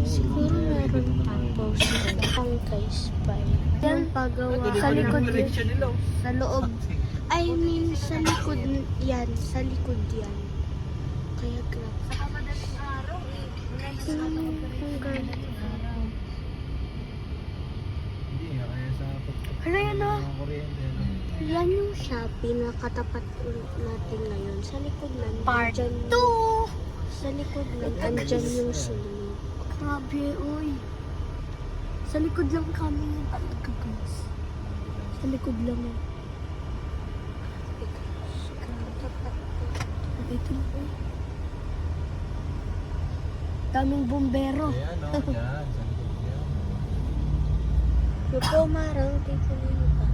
Siguro meron pang poster pang kay Spy. Yan pagawa sa likod yan. Sa loob. I mean, sa likod yan. Sa likod yan. Kaya grabe. Sa madaling araw eh. Ang ganda. Hindi nga, kaya sa Ano yan o? ng kuryente. Yan yung Shopee na katapat natin ngayon. Sa likod lang. Part andyan 2! Sa likod lang. Andyan yung swimming. Grabe, uy. Sa likod lang kami yung talaga, guys. Sa likod lang eh. Ito na eh. Daming bombero. Ayan o, dyan. Sa likod yan. Lupo marang, tingnan mo pa.